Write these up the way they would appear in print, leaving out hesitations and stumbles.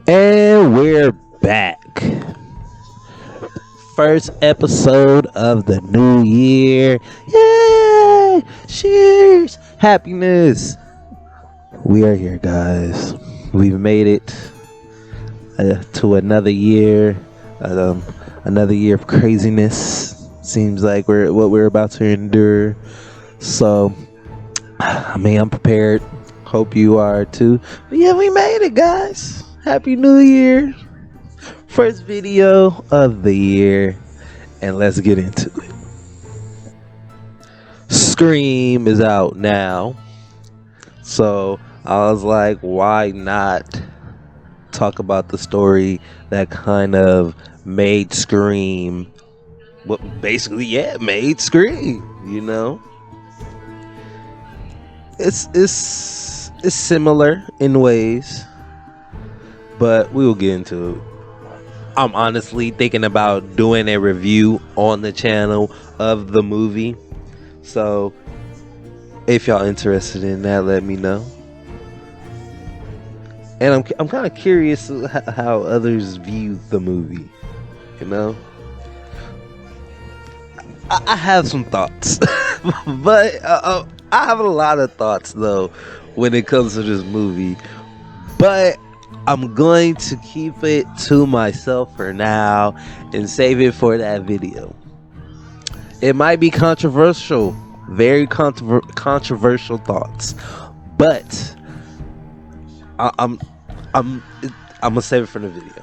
And we're back. First episode of the new year. Yay! Cheers! Happiness! We are here, guys. We've made it to another year. Um, another year of craziness. Seems like we're about to endure. So, I'm prepared. Hope you are too. But yeah, we made it, guys. Happy New Year. First video of the year, and let's get into it. Scream is out now, so I was like, why not talk about the story that kind of made Scream, what basically, yeah, made Scream. It's similar in ways, but we will get into it. I'm honestly thinking about doing a review on the channel of the movie. So if y'all interested in that, let me know. And I'm kind of curious how others view the movie. You know, I have some thoughts, but I have a lot of thoughts though when it comes to this movie. But I'm going to keep it to myself for now and save it for that video. It might be controversial, very controversial thoughts, but I'm gonna save it for the video.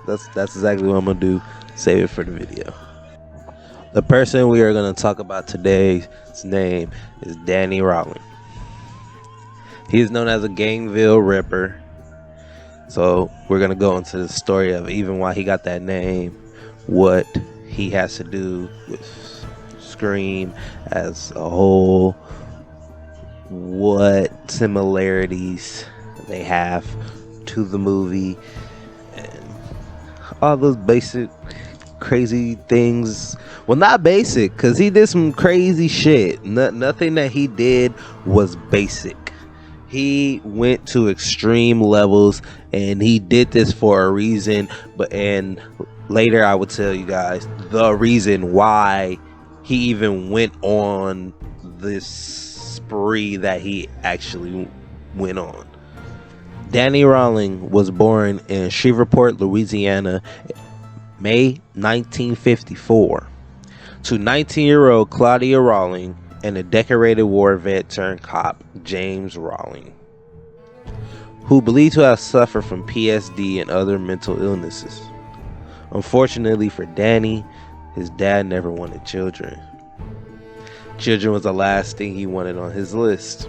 That's exactly what I'm gonna do. Save it for the video. The person we are gonna talk about today's name is Danny Rowling. He is known as a Gangville Ripper. So we're gonna go into the story of even why he got that name, what he has to do with Scream as a whole, what similarities they have to the movie, and all those basic crazy things. Well, not basic, because he did some crazy shit. Nothing that he did was basic. He went to extreme levels, and he did this for a reason. And later I will tell you guys the reason why he even went on this spree that he actually went on. Danny Rowling was born in Shreveport, Louisiana, May 1954, to 19-year-old Claudia Rowling and a decorated war vet turned cop, James Rowling, who believed to have suffered from PSD and other mental illnesses. Unfortunately for Danny, his dad never wanted children. Children was the last thing he wanted on his list.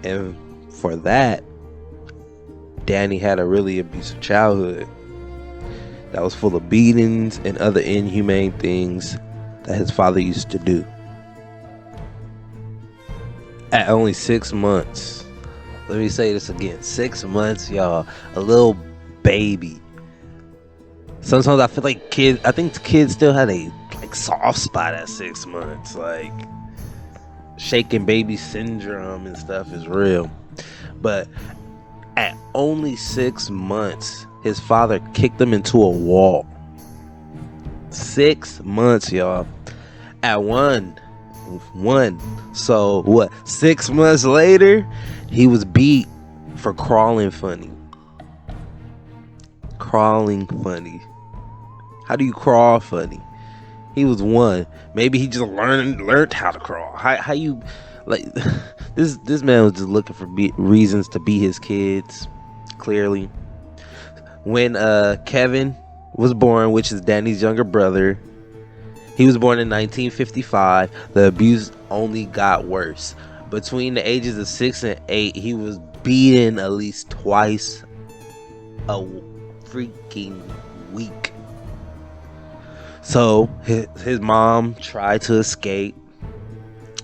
And for that, Danny had a really abusive childhood that was full of beatings and other inhumane things that his father used to do. At only 6 months, let me say this again, 6 months, y'all, a little baby. Sometimes I feel like I think kids still had a soft spot at 6 months. Like, shaking baby syndrome and stuff is real. But at only 6 months, his father kicked him into a wall. 6 months, y'all. At one. So what? 6 months later, he was beat for crawling funny. Crawling funny. How do you crawl funny? He was one. Maybe he just learned how to crawl. How you like? This man was just looking for reasons to beat his kids. Clearly, when Kevin was born, which is Danny's younger brother, he was born in 1955. The abuse only got worse. Between the ages of 6 and 8, he was beaten at least twice a freaking week. So his mom tried to escape.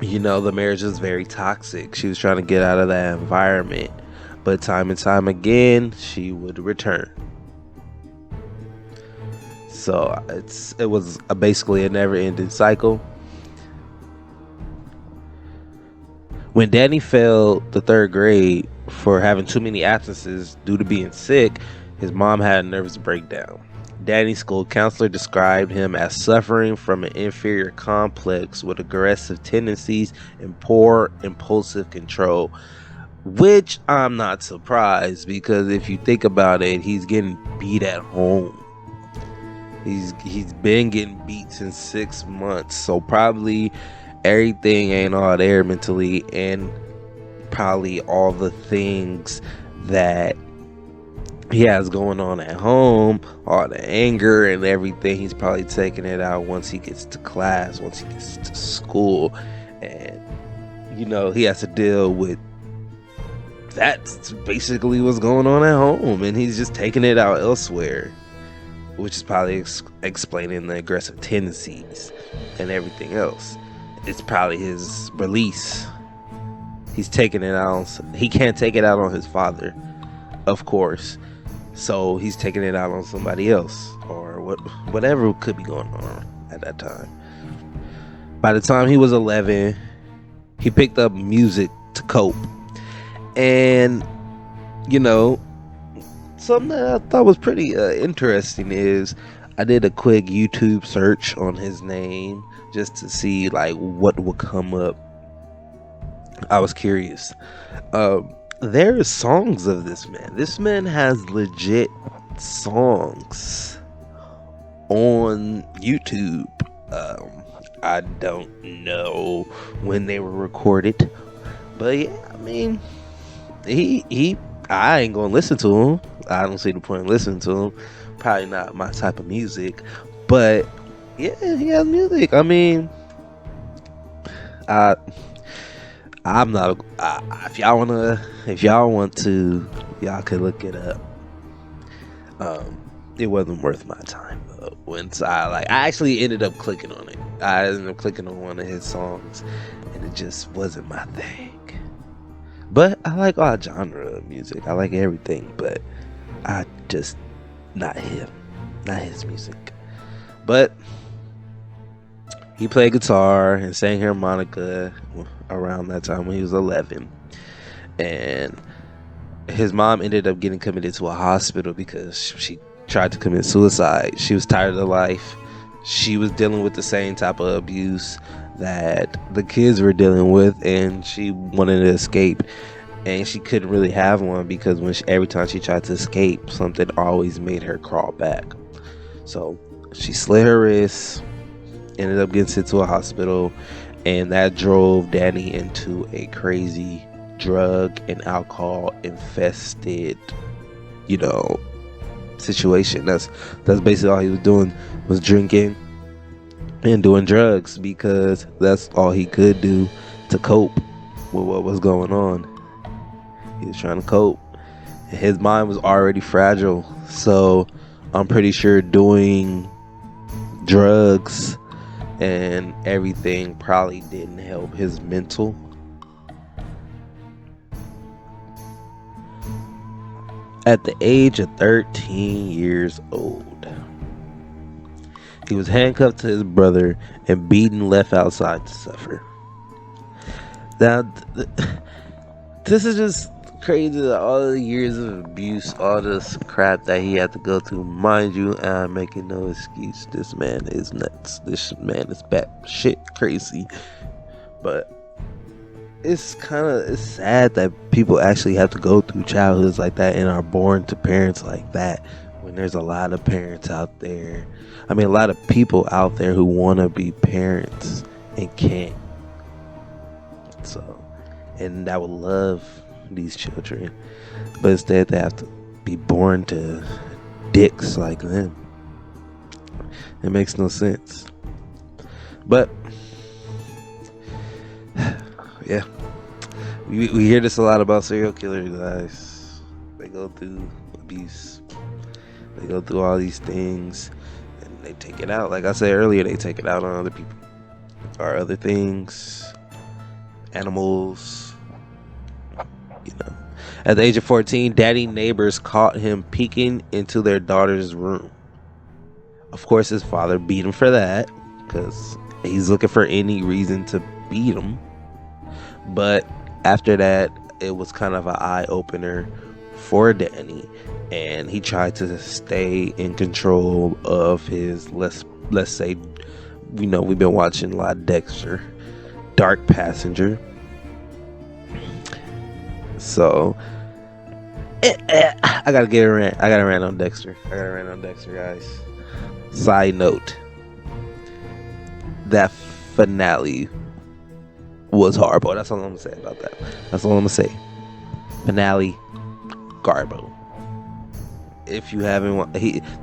The marriage was very toxic. She was trying to get out of that environment, but time and time again, she would return. So it was basically a never-ending cycle. When Danny failed the 3rd grade, for having too many absences due to being sick, his mom had a nervous breakdown. Danny's school counselor described him as suffering from an inferior complex with aggressive tendencies and poor impulsive control, which I'm not surprised, because if you think about it, he's getting beat at home. He's been getting beat since 6 months, so probably everything ain't all there mentally, and probably all the things that he has going on at home, all the anger and everything, he's probably taking it out once he gets to class, once he gets to school, and he has to deal with that's basically what's going on at home, and he's just taking it out elsewhere, which is probably explaining the aggressive tendencies and everything else. It's probably his release. He's taking it out. He can't take it out on his father, of course. So he's taking it out on somebody else, or whatever could be going on at that time. By the time he was 11, he picked up music to cope. And, something that I thought was pretty interesting is I did a quick YouTube search on his name just to see like what would come up. I was curious. There are songs of this man. This man has legit songs on YouTube. I don't know when they were recorded, but yeah, I mean, I ain't gonna listen to him. I don't see the point in listening to him. Probably not my type of music, but yeah, he has music. I mean, I'm not. If y'all want to, y'all can look it up. It wasn't worth my time. Once I actually ended up clicking on it. I ended up clicking on one of his songs, and it just wasn't my thing. But I like all genre of music. I like everything, but I just not him, not his music. But he played guitar and sang harmonica around that time when he was 11, and his mom ended up getting committed to a hospital because she tried to commit suicide. She was tired of the life. She was dealing with the same type of abuse that the kids were dealing with, and she wanted to escape, and she couldn't really have one because every time she tried to escape, something always made her crawl back. So she slit her wrist, ended up getting sent to a hospital, and that drove Danny into a crazy drug and alcohol infested situation. That's basically all he was doing, was drinking and doing drugs, because that's all he could do to cope with what was going on. He was trying to cope, and his mind was already fragile, so I'm pretty sure doing drugs and everything probably didn't help his mental. At the age of 13 years old, he was handcuffed to his brother and beaten, left outside to suffer. Now, this is just crazy. All the years of abuse, all this crap that he had to go through. Mind you, I'm making no excuse. This man is nuts. This man is shit crazy. But it's sad that people actually have to go through childhoods like that and are born to parents like that, when there's a lot of parents out there. I mean, a lot of people out there who want to be parents and can't. So, and that would love these children, but instead they have to be born to dicks like them. It makes no sense. But yeah, we hear this a lot about serial killers, guys. They go through abuse, they go through all these things, and they take it out. Like I said earlier, they take it out on other people or other things, animals. At the age of 14, Daddy neighbors caught him peeking into their daughter's room. Of course, his father beat him for that, because he's looking for any reason to beat him. But after that, it was kind of an eye opener for Danny, and he tried to stay in control of his, let's say, we've been watching a lot of Dexter, Dark Passenger. So I gotta get a rant. I gotta rant on Dexter. Guys. Side note: that finale was horrible. That's all I'm gonna say about that. That's all I'm gonna say. Finale, garbo. If you haven't,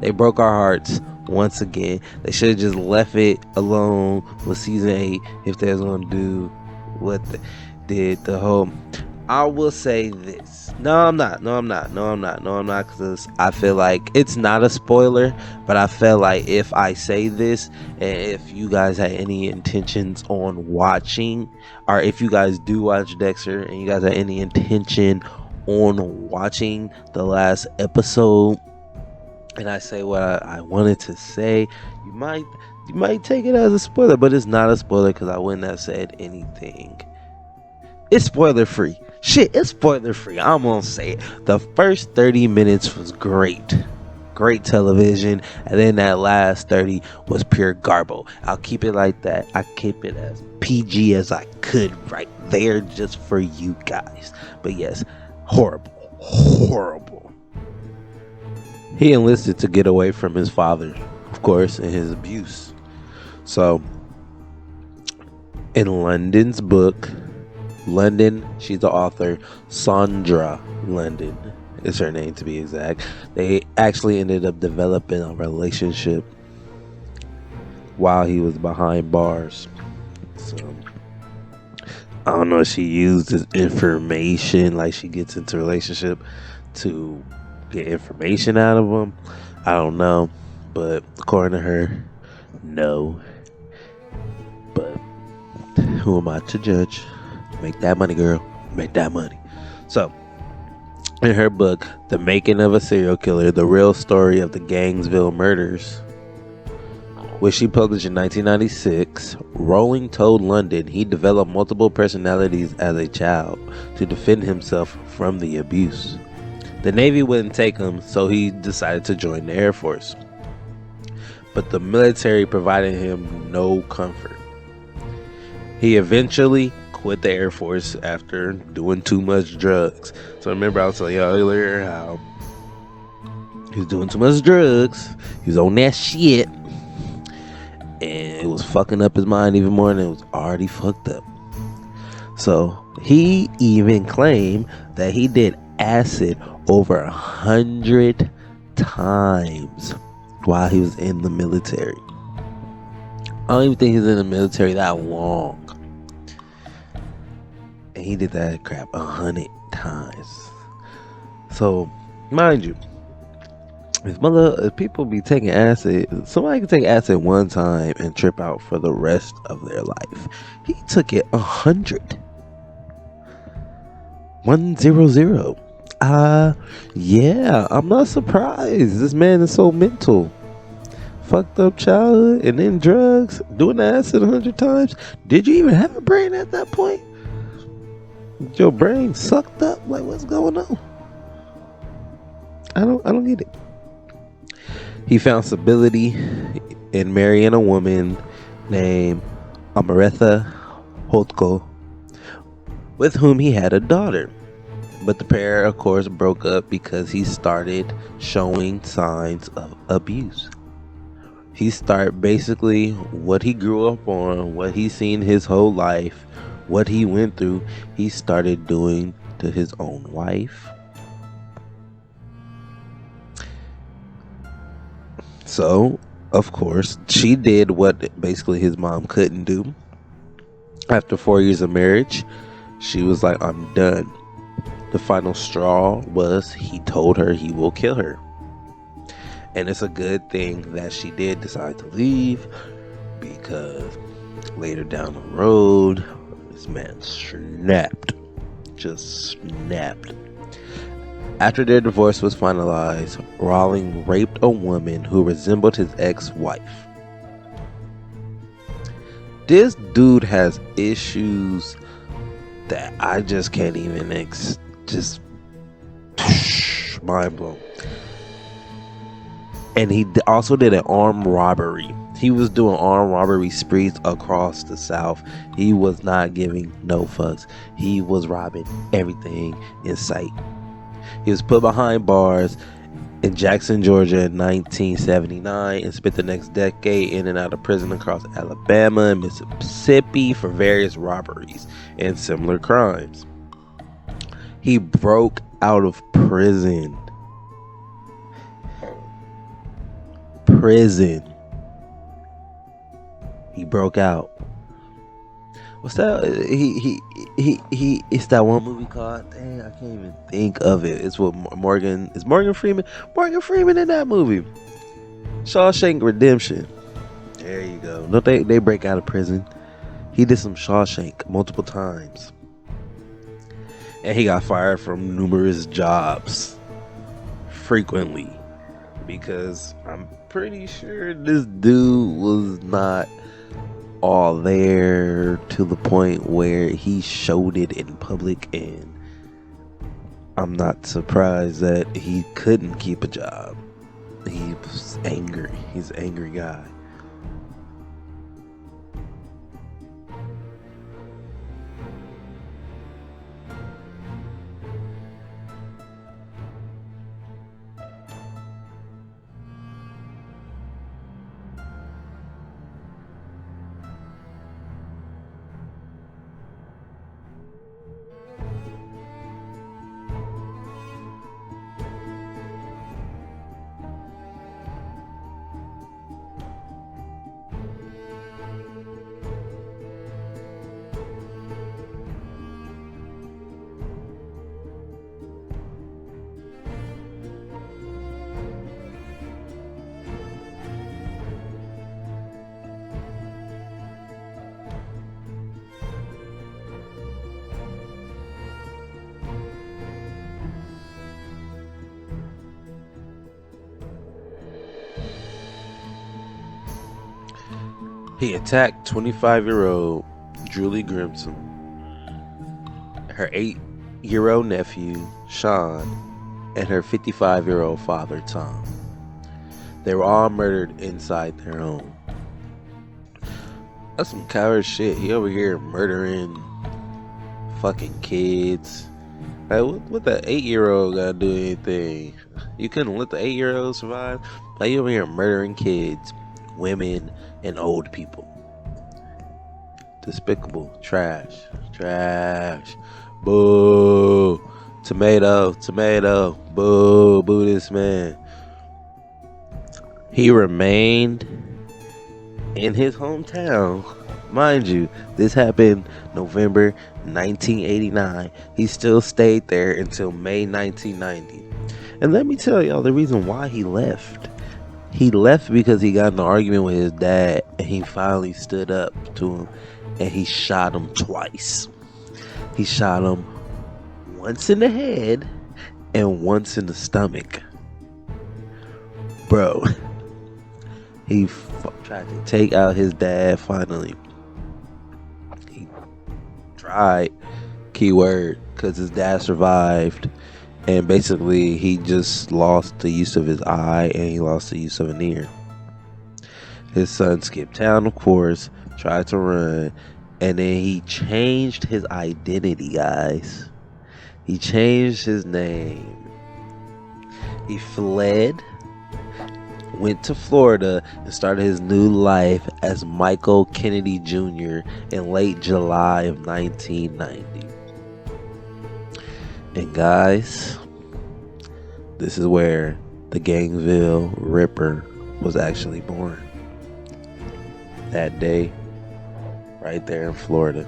they broke our hearts once again. They should have just left it alone with season 8 if they was gonna do what they did. The whole. I will say this. No, I'm not. Because I feel like it's not a spoiler, but I feel like if I say this, and if you guys had any intentions on watching, or if you guys do watch Dexter, and you guys have any intention on watching the last episode, and I say what I wanted to say, you might take it as a spoiler, but it's not a spoiler because I wouldn't have said anything. It's spoiler free. Shit, it's spoiler free. I'm gonna say it. The first 30 minutes was great. Great television. And then that last 30 was pure garbo. I'll keep it like that. I keep it as PG as I could right there just for you guys. But yes, horrible. He enlisted to get away from his father, of course, and his abuse. So, in London's book, she's the author, Sandra London is her name to be exact. They actually ended up developing a relationship while he was behind bars. So I don't know if she used this information, like she gets into a relationship to get information out of him. I don't know, but according to her, no. But who am I to judge? Make that money, girl. Make that money. So, in her book, The Making of a Serial Killer, The Real Story of the Gainesville Murders, which she published in 1996, Rowling told London he developed multiple personalities as a child to defend himself from the abuse. The Navy wouldn't take him, so he decided to join the Air Force. But the military provided him no comfort. He eventually quit the Air Force after doing too much drugs. So remember I was telling y'all earlier how he was doing too much drugs. He was on that shit. And it was fucking up his mind even more than it was already fucked up. So he even claimed that he did acid over 100 times while he was in the military. I don't even think he was in the military that long. And he did that crap 100 times. So, mind you, if people be taking acid, somebody can take acid one time and trip out for the rest of their life. He took it 100. 100. Yeah, I'm not surprised. This man is so mental. Fucked up childhood and then drugs, doing acid 100 times. Did you even have a brain at that point? Your brain sucked up? Like, what's going on? I don't get it. He found stability in marrying a woman named Amartha Hotko, with whom he had a daughter. But the pair, of course, broke up because he started showing signs of abuse. He started basically what he grew up on, what he's seen his whole life, what he went through, he started doing to his own wife. So, of course, she did what basically his mom couldn't do. After 4 years of marriage, she was like, I'm done. The final straw was he told her he will kill her. And it's a good thing that she did decide to leave, because later down the road, this man snapped. Just snapped. After their divorce was finalized, Rowling raped a woman who resembled his ex-wife. This dude has issues that I just can't even just mind blown. And he also did an armed robbery. He was doing armed robbery sprees across the South. He was not giving no fucks. He was robbing everything in sight. He was put behind bars in Jackson, Georgia in 1979 and spent the next decade in and out of prison across Alabama and Mississippi for various robberies and similar crimes. He broke out of prison. He broke out. What's that? He. It's that one movie called. Dang, I can't even think of it. It's with Morgan. Is Morgan Freeman? Morgan Freeman in that movie. Shawshank Redemption. There you go. No, they break out of prison. He did some Shawshank multiple times, and he got fired from numerous jobs frequently because I'm pretty sure this dude was not all there to the point where he showed it in public, and I'm not surprised that he couldn't keep a job. He was angry. He's an angry guy. He attacked 25-year-old Julie Grimson, her 8-year-old nephew, Sean, and her 55-year-old father, Tom. They were all murdered inside their home. That's some coward shit. He over here murdering fucking kids. Like, what the 8-year-old gotta do anything? You couldn't let the 8-year-old survive? Like, you over here murdering kids, women, and old people. Despicable. Trash. Boo. Tomato. Boo this man. He remained in his hometown. Mind you, this happened November 1989. He still stayed there until May 1990. And let me tell y'all the reason why he left. He left because he got in an argument with his dad, and he finally stood up to him, and he shot him twice. He shot him once in the head and once in the stomach. Bro, he tried to take out his dad finally. He tried, keyword, because his dad survived. And basically, he just lost the use of his eye and he lost the use of an ear. His son skipped town, of course, tried to run, and then he changed his identity, guys. He changed his name. He fled, went to Florida, and started his new life as Michael Kennedy Jr. in late July of 1990. And guys, this is where the Gainesville Ripper was actually born. That day, right there in Florida.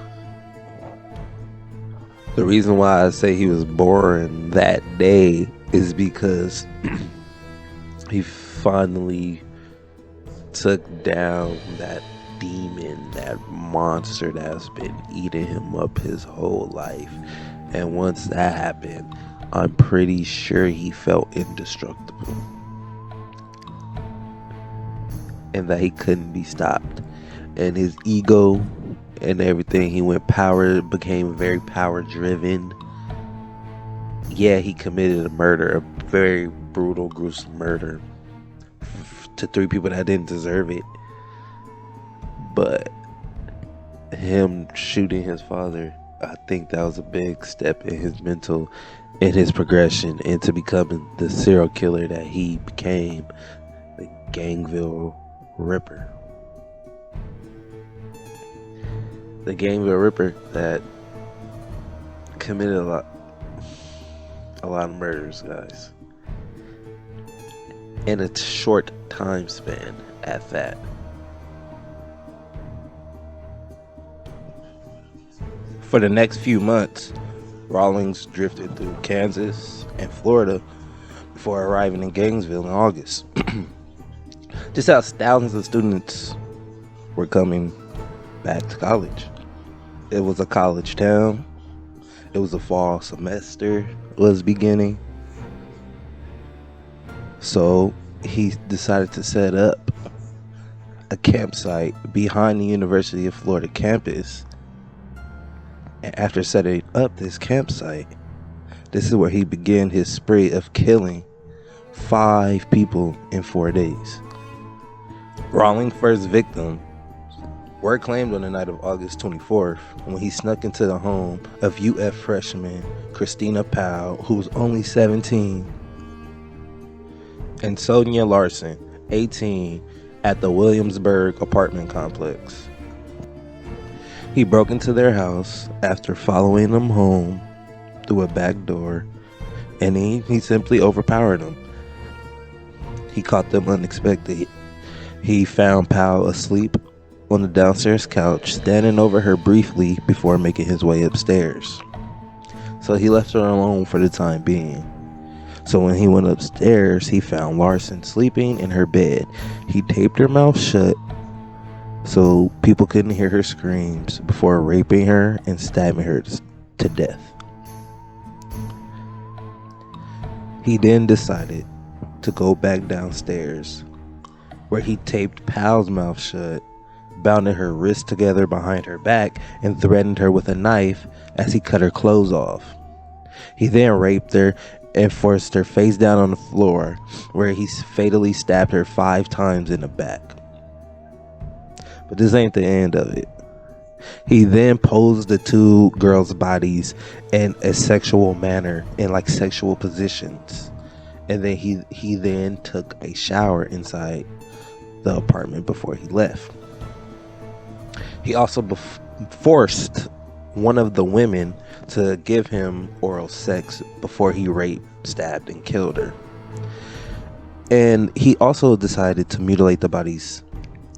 The reason why I say he was born that day is because he finally took down that demon, that monster that's been eating him up his whole life. And once that happened, I'm pretty sure he felt indestructible. And that he couldn't be stopped. And his ego and everything. He became very power driven. Yeah, he committed a murder, a very brutal, gruesome murder to 3 people that didn't deserve it. But him shooting his father, I think that was a big step in his progression into becoming the serial killer that he became, the Gangville Ripper. The Gangville Ripper that committed a lot of murders, guys, in a short time span at that. For the next few months, Rawlings drifted through Kansas and Florida before arriving in Gainesville in August. Just as thousands of students were coming back to college. It was a college town. It was a fall semester was beginning. So he decided to set up a campsite behind the University of Florida campus. And after setting up this campsite, this is where he began his spree of killing 5 people in 4 days. Rawlings' first victim were claimed on the night of August 24th when he snuck into the home of UF freshman Christina Powell, who was only 17, and Sonia Larson, 18, at the Williamsburg apartment complex. He broke into their house after following them home through a back door, and he simply overpowered them. He caught them unexpected. He found Powell asleep on the downstairs couch, standing over her briefly before making his way upstairs. So he left her alone for the time being. So when he went upstairs, he found Larson sleeping in her bed. He taped her mouth shut so people couldn't hear her screams before raping her and stabbing her to death. He then decided to go back downstairs, where he taped Powell's mouth shut, bounded her wrists together behind her back, and threatened her with a knife as he cut her clothes off. He then raped her and forced her face down on the floor, where he fatally stabbed her 5 times in the back. But this ain't the end of it. He then posed the 2 girls' bodies in a sexual manner, in like sexual positions. And then he then took a shower inside the apartment before he left. He also forced one of the women to give him oral sex before he raped, stabbed, and killed her. And he also decided to mutilate the bodies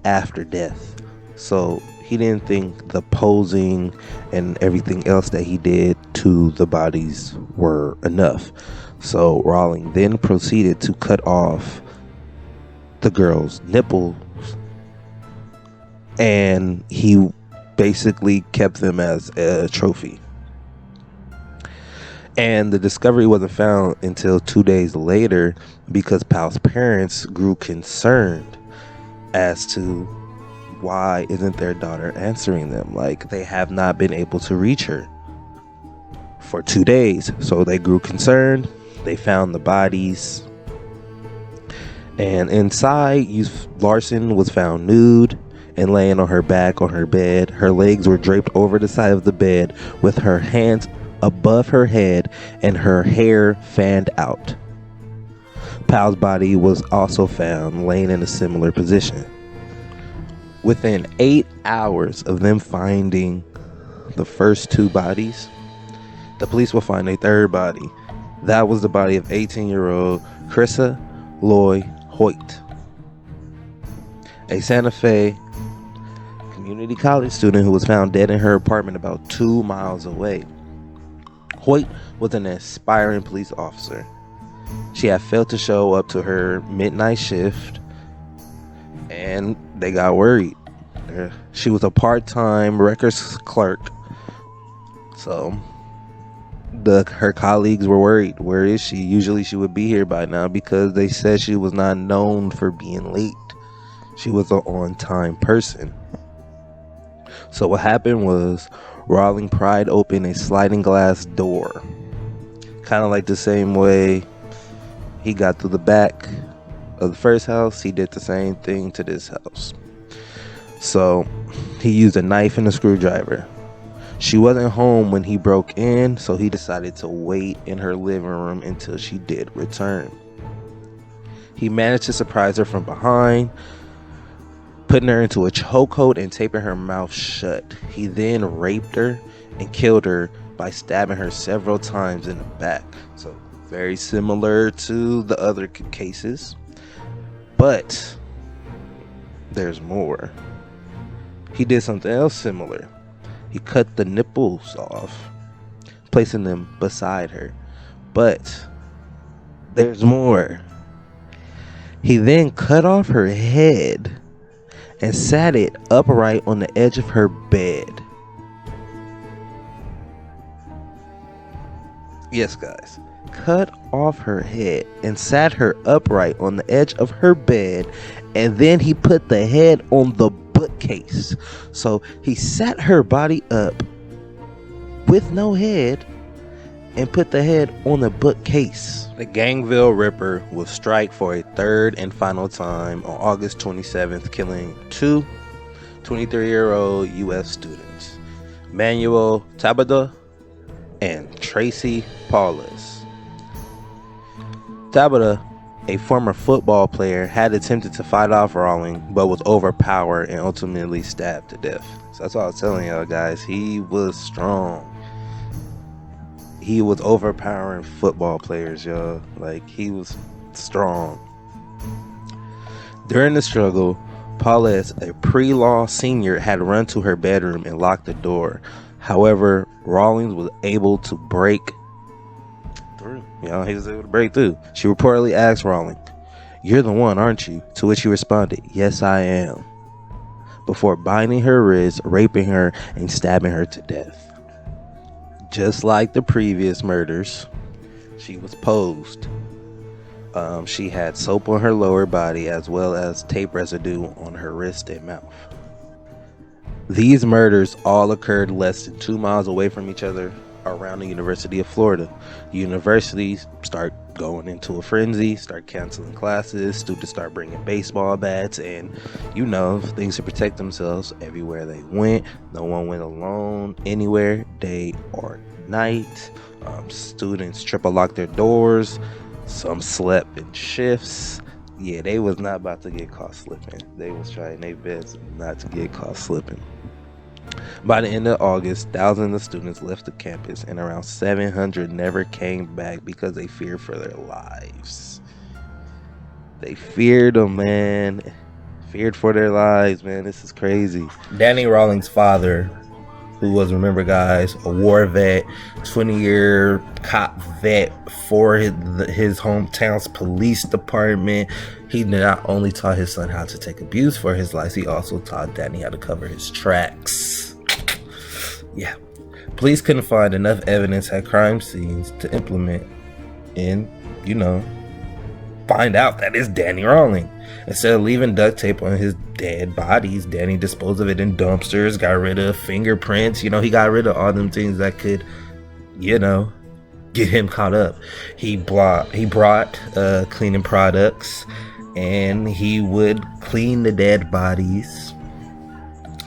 after death. So he didn't think the posing and everything else that he did to the bodies were enough. So Rawlings then proceeded to cut off the girl's nipples, and he basically kept them as a trophy. And the discovery wasn't found until 2 days later, because Powell's parents grew concerned as to why isn't their daughter answering them. Like, they have not been able to reach her for 2 days. So they grew concerned. They found the bodies, and inside, Larson was found nude and laying on her back on her bed. Her legs were draped over the side of the bed with her hands above her head and her hair fanned out. Powell's body was also found laying in a similar position. Within 8 hours of them finding the first 2 bodies, the police will find a 3rd body. That was the body of 18-year-old Chrissa Loy Hoyt, a Santa Fe community college student who was found dead in her apartment about 2 miles away. Hoyt was an aspiring police officer. She had failed to show up to her midnight shift, and they got worried. She was a part-time records clerk, so her colleagues were worried. Where is she? Usually she would be here by now, because they said she was not known for being late. She was an on-time person. So what happened was Rawling pried open a sliding glass door, kind of like the same way he got through the back of the first house. He did the same thing to this house. So he used a knife and a screwdriver. She wasn't home when he broke in, so he decided to wait in her living room until she did return. He managed to surprise her from behind, putting her into a chokehold and taping her mouth shut. He then raped her and killed her by stabbing her several times in the back. So very similar to the other cases. But there's more. He did something else similar. He cut the nipples off, placing them beside her. But there's more. He then cut off her head and sat it upright on the edge of her bed. Yes, guys. Cut off her head and sat her upright on the edge of her bed, and then he put the head on the bookcase. So he sat her body up with no head and put the head on the bookcase. The Gangville Ripper will strike for a third and final time on August 27th, killing two 23-year-old U.S. students, Manuel Tabada and Tracy Paulus. Tabata, a former football player, had attempted to fight off Rawling, but was overpowered and ultimately stabbed to death. So that's what I was telling y'all, guys. He was strong. He was overpowering football players, y'all. Like, he was strong. During the struggle, Paulus, a pre-law senior, had run to her bedroom and locked the door. However, Rawlings was able to break through. He was able to break through. She reportedly asked Rawling, "You're the one, aren't you?" To which he responded, "Yes, I am," before binding her wrists, raping her, and stabbing her to death. Just like the previous murders, she was posed. She had soap on her lower body as well as tape residue on her wrist and mouth. These murders all occurred less than 2 miles away from each other around the University of Florida. Universities start going into a frenzy, start canceling classes, students start bringing baseball bats and, things to protect themselves everywhere they went. No one went alone anywhere, day or night. Students triple locked their doors. Some slept in shifts. Yeah, they was not about to get caught slipping. They was trying their best not to get caught slipping. By the end of August, thousands of students left the campus, and around 700 never came back because they feared for their lives. They feared them, man. Feared for their lives, man. This is crazy. Danny Rawlings' father, who was, remember guys, a war vet, 20-year cop vet for his hometown's police department. He not only taught his son how to take abuse for his life, he also taught Danny how to cover his tracks. Yeah. Police couldn't find enough evidence at crime scenes to implement and, find out that it's Danny Rawling. Instead of leaving duct tape on his dead bodies, Danny disposed of it in dumpsters, got rid of fingerprints. He got rid of all them things that could, get him caught up. He brought cleaning products, and he would clean the dead bodies,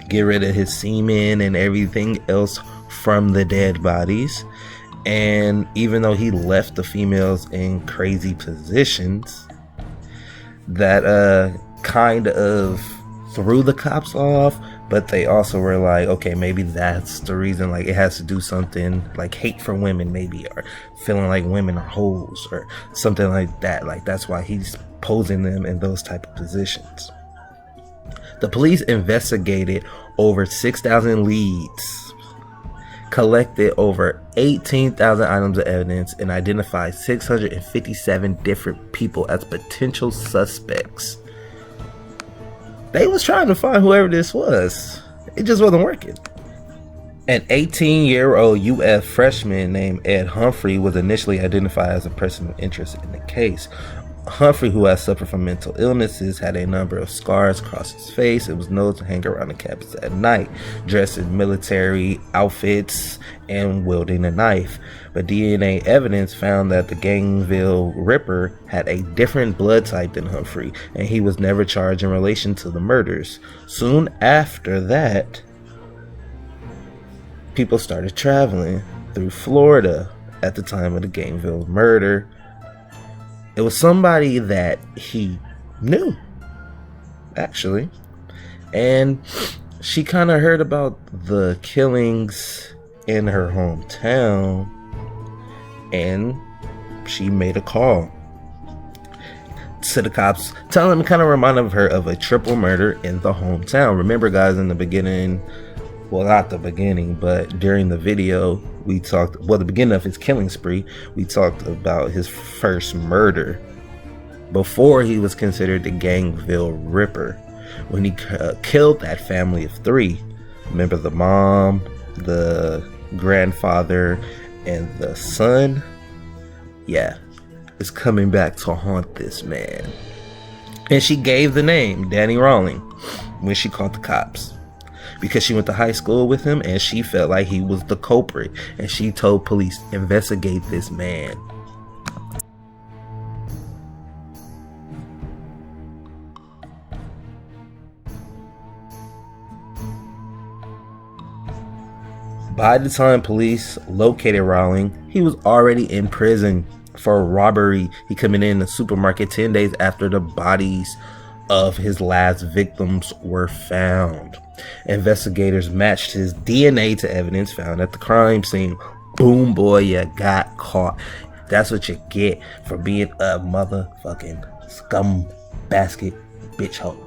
get rid of his semen and everything else from the dead bodies. And even though he left the females in crazy positions that kind of threw the cops off, but they also were like, okay, maybe that's the reason. Like, it has to do something like hate for women, maybe, or feeling like women are hoes or something like that. Like, that's why he's posing them in those type of positions. The police investigated over 6,000 leads, collected over 18,000 items of evidence, and identified 657 different people as potential suspects. They was trying to find whoever this was. It just wasn't working. An 18-year-old UF freshman named Ed Humphrey was initially identified as a person of interest in the case. Humphrey, who had suffered from mental illnesses, had a number of scars across his face and was known to hang around the campus at night, dressed in military outfits and wielding a knife. But DNA evidence found that the Gangville Ripper had a different blood type than Humphrey, and he was never charged in relation to the murders. Soon after that, people started traveling through Florida at the time of the Gangville murder. It was somebody that he knew, actually. And she kind of heard about the killings in her hometown, and she made a call to the cops, telling them, kind of reminded her of a triple murder in the hometown. Remember, guys, in the beginning, well, not the beginning, but during the video, we talked, well, the beginning of his killing spree, we talked about his first murder before he was considered the Gangville Ripper, when he killed that family of 3. Remember, the mom, the grandfather, and the son? Yeah, is coming back to haunt this man. And she gave the name Danny Rawling when she called the cops, because she went to high school with him and she felt like he was the culprit, and she told police, investigate this man. By the time police located Rawling, he was already in prison for a robbery he committed in a supermarket 10 days after the bodies of his last victims were found. Investigators matched his DNA to evidence found at the crime scene. Boom, boy, you got caught. That's what you get for being a motherfucking scum basket bitch hole.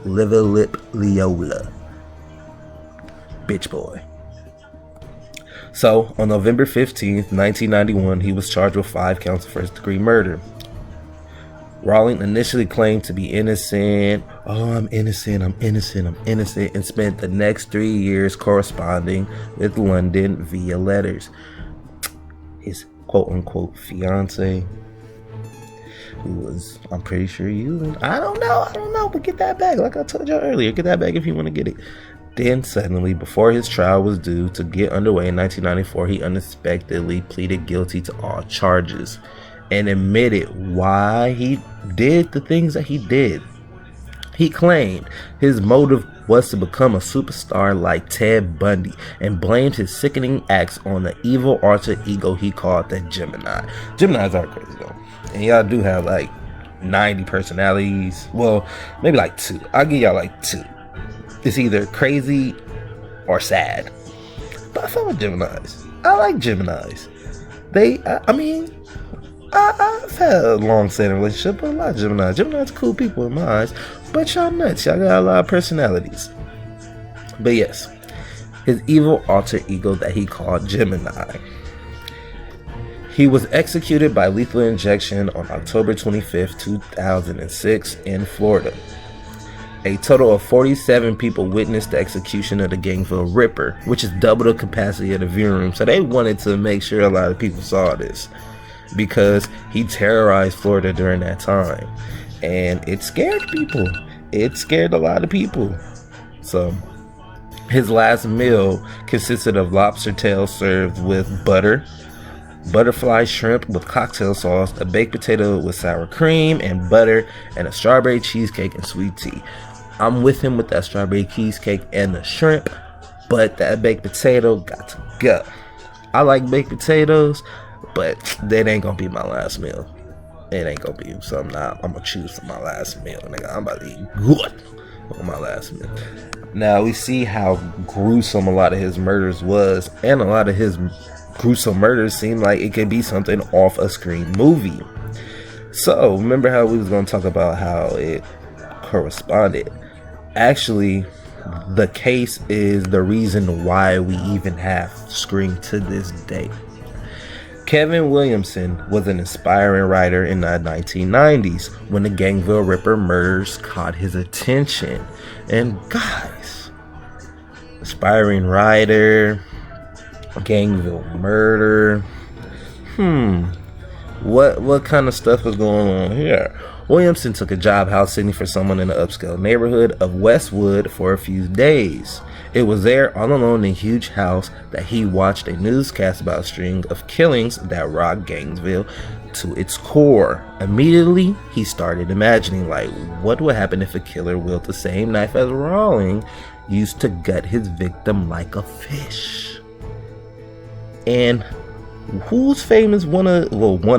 Liver lip Leola. Bitch boy. So, on November 15th, 1991, he was charged with 5 counts of first-degree murder. Rawling initially claimed to be innocent. Oh, I'm innocent, and spent the next 3 years corresponding with London via letters. His quote-unquote fiance, who was, I'm pretty sure you, I don't know, but get that back. Like I told you earlier, get that back if you want to get it. Then suddenly, before his trial was due to get underway in 1994, he unexpectedly pleaded guilty to all charges and admitted why he did the things that he did. He claimed his motive was to become a superstar like Ted Bundy, and blamed his sickening acts on the evil alter ego he called the Gemini. Geminis are crazy though, and y'all do have like 90 personalities. Well, maybe like 2. I'll give y'all like 2. It's either crazy or sad. But I fuck with Geminis. I like Geminis. I've had a long-standing relationship with a lot of Geminis. Geminis are cool people in my eyes, but y'all nuts. Y'all got a lot of personalities. But yes, his evil alter ego that he called Gemini. He was executed by lethal injection on October 25th, 2006 in Florida. A total of 47 people witnessed the execution of the Gangville Ripper, which is double the capacity of the viewing room. So they wanted to make sure a lot of people saw this, because he terrorized Florida during that time, and it scared people. It scared a lot of people. So his last meal consisted of lobster tail served with butter, butterfly shrimp with cocktail sauce, a baked potato with sour cream and butter, and a strawberry cheesecake and sweet tea. I'm with him with that strawberry cheesecake and the shrimp, but that baked potato got to go. I like baked potatoes, but that ain't gonna be my last meal. It ain't gonna be something I'm gonna choose for my last meal. Nigga, I'm about to eat good on my last meal. Now we see how gruesome a lot of his murders was, and a lot of his gruesome murders seem like it could be something off a Scream movie. So remember how we was gonna talk about how it corresponded. Actually, the case is the reason why we even have Scream to this day. Kevin Williamson was an aspiring writer in the 1990s when the Gangville Ripper murders caught his attention. And guys, aspiring writer, Gangville murder, What kind of stuff is going on here? Williamson took a job house sitting for someone in the upscale neighborhood of Westwood for a few days. It was there, all alone in a huge house, that he watched a newscast about a string of killings that rocked Gainesville to its core. Immediately, he started imagining, like, what would happen if a killer wielded the same knife as Rawling used to gut his victim like a fish. And one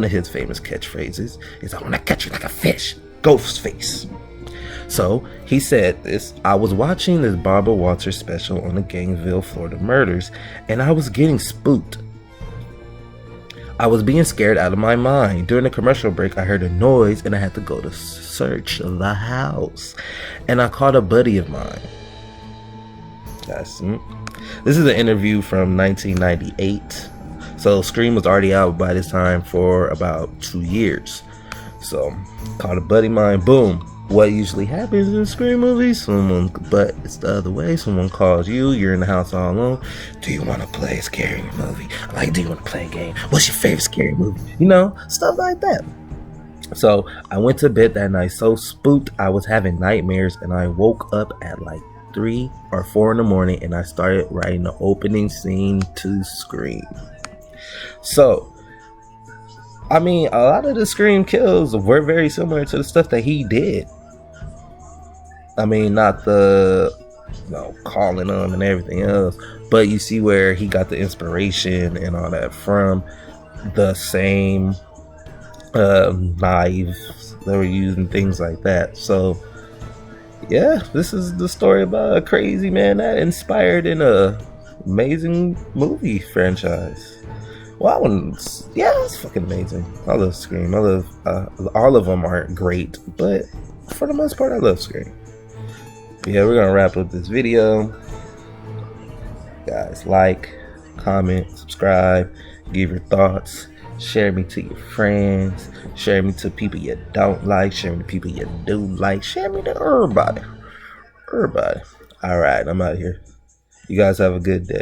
of his famous catchphrases is, "I want to catch you like a fish, ghost face." So he said this: "I was watching this Barbara Walters special on the Gainesville, Florida murders, and I was getting spooked. I was being scared out of my mind. During the commercial break, I heard a noise and I had to go to search the house. And I called a buddy of mine." This is an interview from 1998. So Scream was already out by this time for about 2 years. So called a buddy of mine. Boom. What usually happens in Scream movies? But it's the other way. Someone calls you. You're in the house all alone. "Do you want to play a scary movie?" Like, "Do you want to play a game? What's your favorite scary movie?" Stuff like that. So I went to bed that night so spooked I was having nightmares, and I woke up at like 3 or 4 in the morning, and I started writing the opening scene to Scream. So, I mean, a lot of the Scream kills were very similar to the stuff that he did. I mean, not the calling them and everything else, but you see where he got the inspiration and all that from the same knives they were using, things like that. So yeah, this is the story about a crazy man that inspired an amazing movie franchise. Well, it's fucking amazing. I love Scream. I love all of them aren't great, but for the most part, I love Scream. But yeah, we're gonna wrap up this video. Guys, like, comment, subscribe, give your thoughts, share me to your friends, share me to people you don't like, share me to people you do like, share me to everybody. All right, I'm out of here. You guys have a good day.